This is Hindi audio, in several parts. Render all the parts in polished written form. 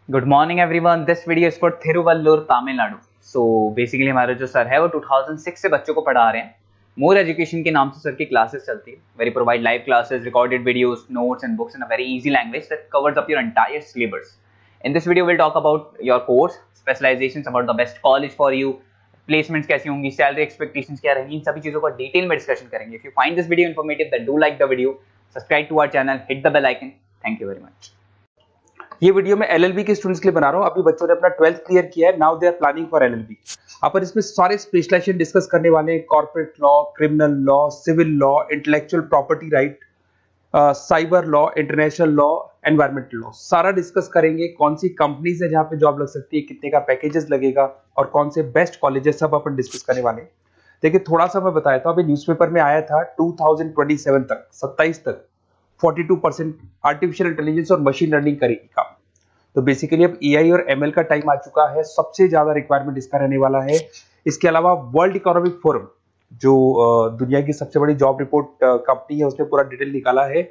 Good morning everyone, this video is for Thiruvallur Tamil Nadu. So basically हमारे जो सर है वो 2006 से बच्चों को पढ़ा रहे हैं। मोर एजुकेशन के नाम से सर की क्लासेस चलती है। Very provide live classes, recorded videos, notes and books in a very easy language that covers up your entire syllabus. In this video will talk about your course, specialisations, about the best college for you, placements कैसी होंगी, सैलरी एक्सपेक्टेशंस क्या रहेंगी, इन सभी चीजों का डिटेल में डिस्कशन करेंगे। If you find this video informative then do like the video, subscribe to our channel, hit the bell icon. Thank you very much. ये वीडियो मैं एलएलबी के स्टूडेंट्स के लिए बना रहा हूँ। अभी बच्चों ने अपना 12th क्लियर किया है, now they are planning for LLB. अपन इसमें सारे स्पेशलाइजेशन डिस्कस करने वाले हैं, corporate law, criminal law, civil law, intellectual property right, cyber law, international law, environmental law, सारा डिस्कस करेंगे। कौन सी कंपनीज है जहाँ पे जॉब लग सकती है, कितने का पैकेजेस लगेगा और कौन से बेस्ट कॉलेजेस, सब अपन डिस्कस करने वाले हैं। देखिए थोड़ा सा मैं बताया था, अभी न्यूज़पेपर में आया था 2027 तक, 27 तक 42% आर्टिफिशियल इंटेलिजेंस और मशीन लर्निंग करेगी काम। तो बेसिकली अब एआई और एमएल का टाइम आ चुका है, सबसे ज्यादा रिक्वायरमेंट इसका रहने वाला है। इसके अलावा वर्ल्ड इकोनॉमिक फोरम, जो दुनिया की सबसे बड़ी जॉब रिपोर्ट कंपनी है, उसने पूरा डिटेल निकाला है।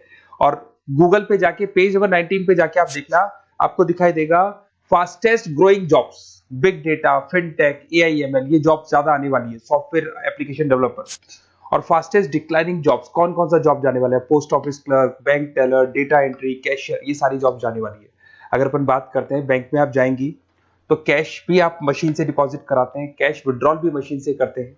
और गूगल पे जाके पेज नंबर 19 पे जाके आप देखना, आपको दिखाई देगा fastest growing jobs, big data, fintech, AI ML, ये जॉब ज्यादा आने वाली है, सॉफ्टवेयर एप्लीकेशन डेवलपर। और फास्टेस्ट डिक्लाइनिंग जॉब्स, कौन कौन सा जॉब जाने वाला है, post office clerk, bank teller, data entry, cashier, ये सारी जॉब जाने वाली है। अगर अपन बात करते हैं, बैंक में आप जाएंगी तो कैश भी आप मशीन से डिपॉजिट कराते हैं, कैश विड्रॉल भी मशीन से करते हैं।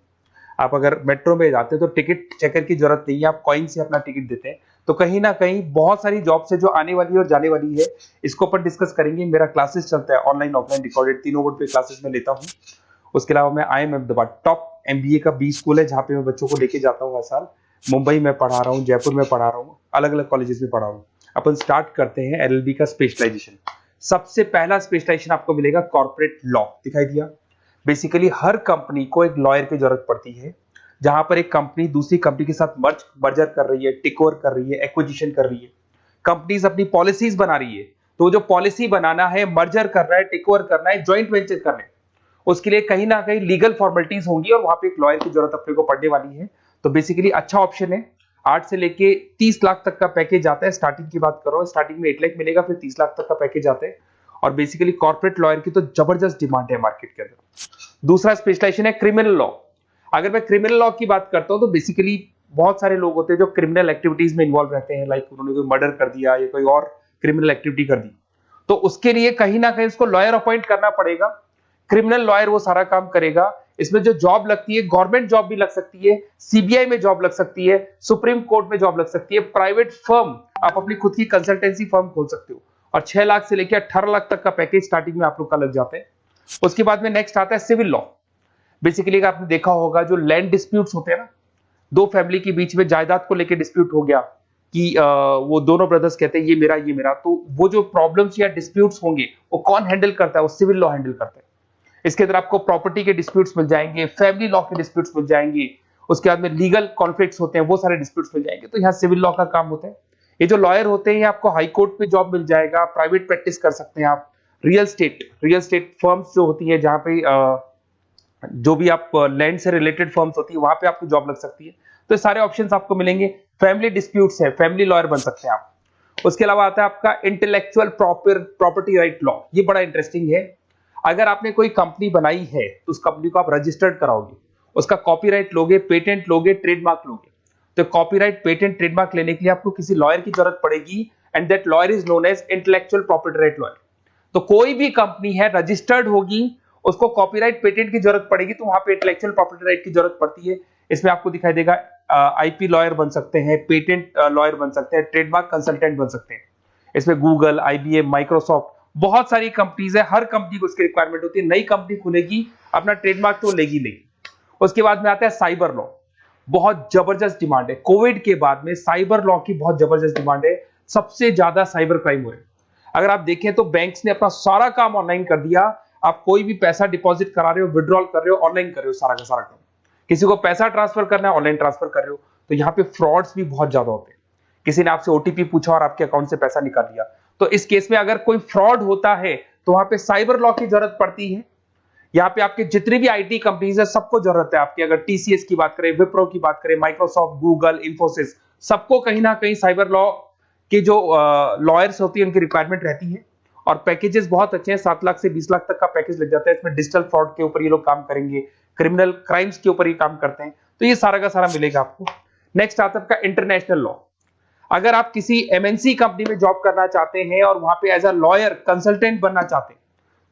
आप अगर मेट्रो में जाते हैं तो टिकट चेकर की जरूरत नहीं है, आप कॉइन से अपना टिकट देते हैं। तो कहीं ना कहीं बहुत सारी जॉब से जो आने वाली है और जाने वाली है, इसको अपन डिस्कस करेंगे। मेरा क्लासेस चलता है ऑनलाइन ऑफलाइन रिकॉर्डेड, तीनों बोर्ड पे क्लासेस में लेता हूँ। उसके अलावा मैं IIM अहमदाबाद टॉप MBA का B स्कूल है, जहाँ पे मैं बच्चों को लेके जाता हूँ हर साल। मुंबई में पढ़ा रहा हूँ, जयपुर में पढ़ा रहा हूँ, अलग अलग कॉलेजेस में पढ़ा रहा हूँ। अपन स्टार्ट करते हैं LLB का स्पेशलाइजेशन। सबसे पहला स्पेशलाइजेशन आपको मिलेगा कॉर्पोरेट लॉ, दिखाई दिया। बेसिकली हर कंपनी को एक लॉयर की जरूरत पड़ती है, जहां पर एक कंपनी दूसरी कंपनी के साथ मर्जर कर रही है, टेक ओवर कर रही है, एक्विजिशन कर रही है। कंपनीज अपनी पॉलिसीज बना रही है, तो जो पॉलिसी बनाना है, मर्जर करना है, टेक ओवर करना है, ज्वाइंट वेंचर करना है, उसके लिए कहीं ना कहीं लीगल फॉर्मेलिटीज होंगी और वहां पे एक लॉयर की जरूरत अपने को पड़ने वाली है। तो बेसिकली अच्छा ऑप्शन है। 8 से लेके 30 लाख तक का पैकेज आता है। स्टार्टिंग की बात कर रहा हूँ, स्टार्टिंग में 8 लाख मिलेगा, फिर 30 लाख तक का पैकेज आता है। और बेसिकली कॉर्पोरेट लॉयर की तो जबरदस्त डिमांड है मार्केट के अंदर। दूसरा स्पेशलाइजेशन है क्रिमिनल लॉ। अगर मैं क्रिमिनल लॉ की बात करता हूँ तो बेसिकली बहुत सारे लोग होते हैं जो क्रिमिनल एक्टिविटीज में इन्वॉल्व रहते हैं, लाइक उन्होंने कोई मर्डर कर दिया या कोई और क्रिमिनल एक्टिविटी कर दी, तो उसके लिए कहीं ना कहीं उसको लॉयर अपॉइंट करना पड़ेगा। क्रिमिनल लॉयर वो सारा काम करेगा। इसमें जो जॉब लगती है, गवर्नमेंट जॉब भी लग सकती है, CBI में जॉब लग सकती है, सुप्रीम कोर्ट में जॉब लग सकती है, प्राइवेट फर्म, आप अपनी खुद की कंसल्टेंसी फर्म खोल सकते हो। और 6 लाख से लेकर 18 लाख तक का पैकेज स्टार्टिंग में आप लोग का लग जाता है। उसके बाद में नेक्स्ट आता है सिविल लॉ। बेसिकली आपने देखा होगा, जो लैंड डिस्प्यूट्स होते हैं ना, दो फैमिली के बीच में जायदाद को लेकर डिस्प्यूट हो गया कि वो दोनों ब्रदर्स कहते हैं ये मेरा, तो वो जो प्रॉब्लम्स या डिस्प्यूट्स होंगे वो कौन हैंडल करता है, वो सिविल लॉ हैंडल करता है। इसके अंदर आपको प्रॉपर्टी के डिस्प्यूट्स मिल जाएंगे, फैमिली लॉ के डिस्प्यूट्स मिल जाएंगे, उसके बाद में लीगल कॉन्फ्लिक्ट्स होते हैं, वो सारे डिस्प्यूट्स मिल जाएंगे। तो यहाँ सिविल लॉ का काम होता है। ये जो लॉयर होते हैं, ये आपको हाई कोर्ट पे जॉब मिल जाएगा, प्राइवेट प्रैक्टिस कर सकते हैं आप, रियल स्टेट फर्म्स जो होती है, जहां पे जो भी आप लैंड से रिलेटेड फर्म्स होती है, वहां पे आपको जॉब लग सकती है। तो सारे ऑप्शंस आपको मिलेंगे। फैमिली डिस्प्यूट्स है, फैमिली लॉयर बन सकते हैं आप। उसके अलावा आता है आपका इंटेलेक्चुअल प्रॉपर्टी राइट लॉ। ये बड़ा इंटरेस्टिंग है। अगर आपने कोई कंपनी बनाई है तो उस कंपनी को आप रजिस्टर्ड कराओगे, उसका कॉपीराइट लोगे, पेटेंट लोगे, ट्रेडमार्क लोगे। तो कॉपीराइट, पेटेंट, ट्रेडमार्क लेने के लिए आपको किसी लॉयर की जरूरत पड़ेगी, and that lawyer is known as intellectual property right lawyer. तो कोई भी कंपनी है रजिस्टर्ड होगी, उसको कॉपीराइट, पेटेंट की जरूरत पड़ेगी, तो वहां पे इंटेलेक्चुअल प्रॉपर्टी राइट की जरूरत पड़ती है। इसमें आपको दिखाई देगा IP लॉयर बन सकते हैं, पेटेंट लॉयर बन सकते हैं, ट्रेडमार्क कंसल्टेंट बन सकते हैं। इसमें गूगल, IBM, माइक्रोसॉफ्ट, बहुत सारी कंपनीज है, हर कंपनी को उसकी रिक्वायरमेंट होती है। नई कंपनी खुलेगी, अपना ट्रेडमार्क तो लेगी। उसके बाद में आता है साइबर लॉ। बहुत जबरदस्त डिमांड है। कोविड के बाद में साइबर लॉ की बहुत जबरदस्त डिमांड है। सबसे ज्यादा साइबर क्राइम हो रहे हैं। अगर आप देखें तो बैंक्स ने अपना सारा काम ऑनलाइन कर दिया। आप कोई भी पैसा डिपॉजिट करा रहे हो, विड्रॉल कर रहे हो, ऑनलाइन कर रहे हो, सारा का सारा काम। किसी को पैसा ट्रांसफर करना है, ऑनलाइन ट्रांसफर कर रहे हो। तो यहाँ पे फ्रॉड्स भी बहुत ज्यादा होते हैं। किसी ने आपसे OTP पूछा और आपके अकाउंट से पैसा निकाल लिया, तो इस केस में अगर कोई फ्रॉड होता है तो वहां पे साइबर लॉ की जरूरत पड़ती है। यहाँ पे आपके जितनी भी IT कंपनीज है, सबको जरूरत है आपकी। अगर TCS की बात करें, विप्रो की बात करें, माइक्रोसॉफ्ट, गूगल, इंफोसिस, सबको कहीं ना कहीं साइबर लॉ के जो लॉयर्स होती है, उनकी रिक्वायरमेंट रहती है। और पैकेजेस बहुत अच्छे हैं, 7 लाख से 20 लाख तक का पैकेज लग जाता है। इसमें डिजिटल फ्रॉड के ऊपर ये लोग काम करेंगे, क्रिमिनल क्राइम्स के ऊपर ये काम करते हैं, तो ये सारा का सारा मिलेगा आपको। नेक्स्ट आता है आपका इंटरनेशनल लॉ। अगर आप किसी एमएनसी कंपनी में जॉब करना चाहते हैं और वहां पे एज अ लॉयर कंसल्टेंट बनना चाहते हैं,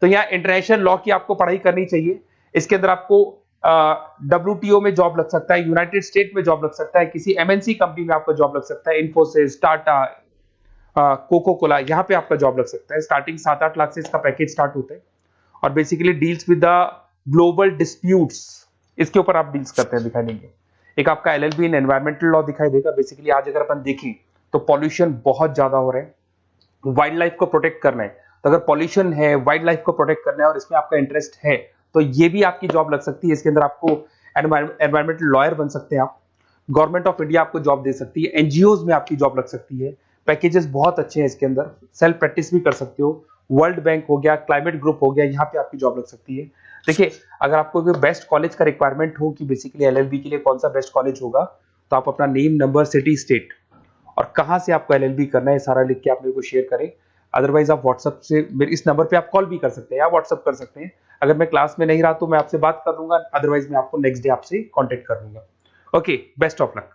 तो यहाँ इंटरनेशनल लॉ की आपको पढ़ाई करनी चाहिए। इसके अंदर आपको WTO में जॉब लग सकता है, यूनाइटेड स्टेट में जॉब लग सकता है, किसी एमएनसी कंपनी में आपका जॉब लग सकता है, इन्फोसिस, टाटा, कोको कोला, यहाँ पे आपका जॉब लग सकता है। स्टार्टिंग 7-8 लाख से इसका पैकेज स्टार्ट होता है और basically deals with the global disputes, इसके ऊपर आप डील्स करते हैं, दिखाई देंगे। एक आपका LLB इन एनवायरमेंटल लॉ दिखाई देगा। बेसिकली आज अगर अपन देखें तो पॉल्यूशन बहुत ज्यादा हो रहा है, वाइल्ड लाइफ को प्रोटेक्ट करना है, तो अगर पॉल्यूशन है, वाइल्ड लाइफ को प्रोटेक्ट करना है और इसमें आपका इंटरेस्ट है, तो ये भी आपकी जॉब लग सकती है। इसके अंदर आपको एनवायरमेंटल लॉयर बन सकते हैं आप। गवर्नमेंट ऑफ इंडिया आपको जॉब दे सकती है, एनजीओज में आपकी जॉब लग सकती है। पैकेजेस बहुत अच्छे हैं इसके अंदर, सेल्फ प्रैक्टिस भी कर सकते हो। वर्ल्ड बैंक हो गया, क्लाइमेट ग्रुप हो गया, यहाँ पे आपकी जॉब लग सकती है। देखिए, अगर आपको बेस्ट कॉलेज का रिक्वायरमेंट हो कि बेसिकली LLB के लिए कौन सा बेस्ट कॉलेज होगा, तो आप अपना नेम, नंबर, सिटी, स्टेट और कहां से आपको LLB करना है सारा लिख के आप मेरे को शेयर करें। अदरवाइज आप व्हाट्सएप से मेरे इस नंबर पे आप कॉल भी कर सकते हैं या व्हाट्सएप कर सकते हैं। अगर मैं क्लास में नहीं रहा तो मैं आपसे बात कर लूंगा, अदरवाइज मैं आपको नेक्स्ट डे आपसे कॉन्टेक्ट कर लूंगा। Okay, best of luck.